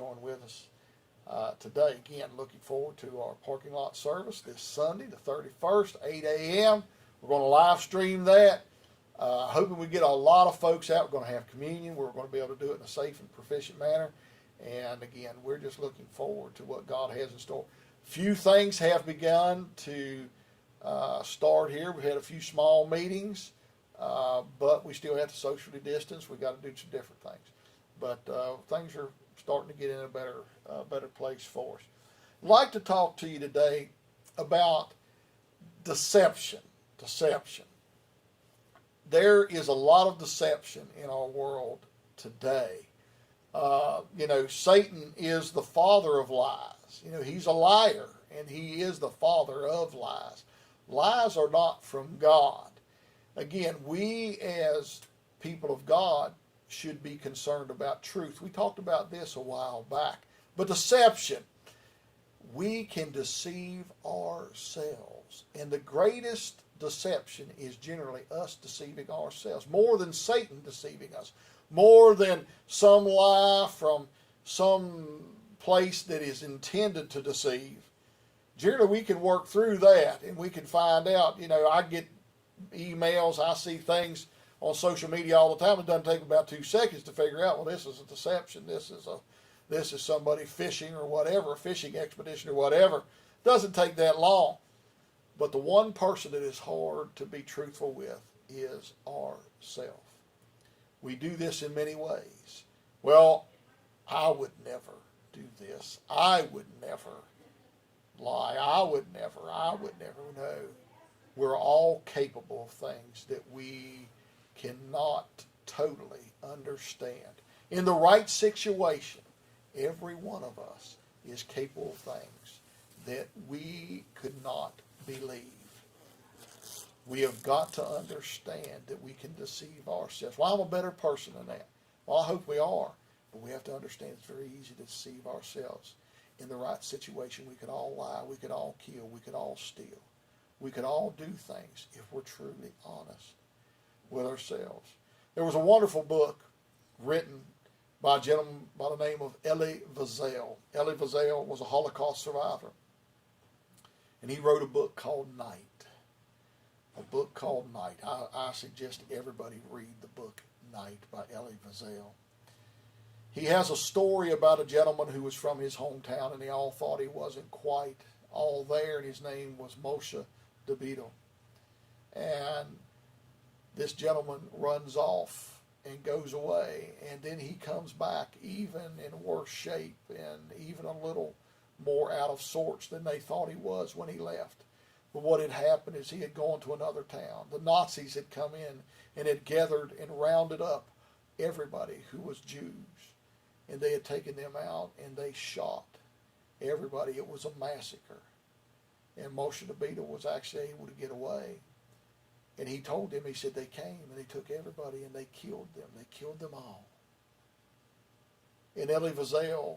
join with us today. Again, looking forward to our parking lot service this Sunday, the 31st, 8 a.m. We're going to live stream that. Hoping we get a lot of folks out. We're going to have communion. We're going to be able to do it in a safe and proficient manner. And again, we're just looking forward to what God has in store. Few things have begun to start here. We've had a few small meetings, but we still have to socially distance. We've got to do some different things. But things are starting to get in a better place for us. I'd like to talk to you today about deception. Deception. There is a lot of deception in our world today. Satan is the father of lies. He's a liar, and he is the father of lies. Lies are not from God. Again, we as people of God should be concerned about truth. We talked about this a while back. But deception, we can deceive ourselves. And the greatest deception is generally us deceiving ourselves, more than Satan deceiving us, more than some lie from some place that is intended to deceive. Generally, we can work through that, and we can find out. I get emails, I see things on social media all the time. It doesn't take about 2 seconds to figure out, well, this is a deception. This is somebody fishing or whatever, a fishing expedition or whatever. It doesn't take that long. But the one person that is hard to be truthful with is ourself. We do this in many ways. Well, I would never do this. I would never lie. I would never. No. We're all capable of things that we cannot totally understand. In the right situation, every one of us is capable of things that we could not believe. We have got to understand that we can deceive ourselves. Well, I'm a better person than that. Well, I hope we are. But we have to understand it's very easy to deceive ourselves. In the right situation, we could all lie, we could all kill, we could all steal. We could all do things if we're truly honest with ourselves. There was a wonderful book written by a gentleman by the name of Elie Wiesel. Elie Wiesel was a Holocaust survivor. And he wrote a book called Night. A book called Night. I suggest everybody read the book Night by Elie Wiesel. He has a story about a gentleman who was from his hometown, and they all thought he wasn't quite all there, and his name was Moshe Davido. And this gentleman runs off and goes away, and then he comes back even in worse shape and even a little more out of sorts than they thought he was when he left. But what had happened is he had gone to another town. The Nazis had come in and had gathered and rounded up everybody who was Jews. And they had taken them out and they shot everybody. It was a massacre. And Moshe Davido was actually able to get away. And he told them, he said, they came and they took everybody and they killed them. They killed them all. And Elie Wiesel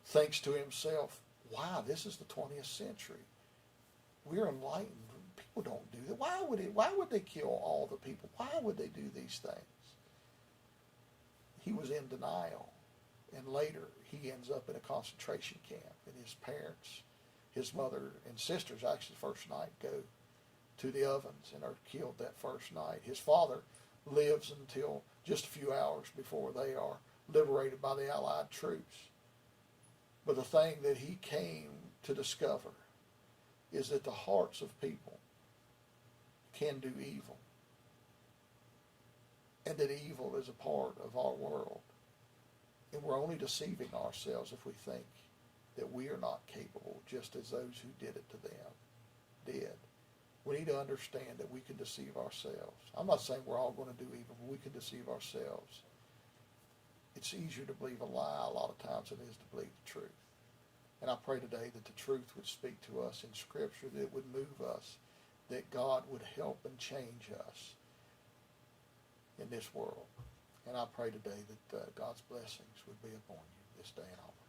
thinks to himself, wow, this is the 20th century. We're enlightened. People don't do that. Why would they kill all the people? Why would they do these things? He was in denial. And later, he ends up in a concentration camp. And his parents, his mother and sisters, actually the first night, go to the ovens and are killed that first night. His father lives until just a few hours before they are liberated by the Allied troops. But the thing that he came to discover is that the hearts of people can do evil. And that evil is a part of our world. And we're only deceiving ourselves if we think that we are not capable, just as those who did it to them did. We need to understand that we can deceive ourselves. I'm not saying we're all going to do evil, but we can deceive ourselves. It's easier to believe a lie a lot of times than it is to believe the truth. And I pray today that the truth would speak to us in Scripture, that it would move us, that God would help and change us in this world. And I pray today that God's blessings would be upon you this day and always.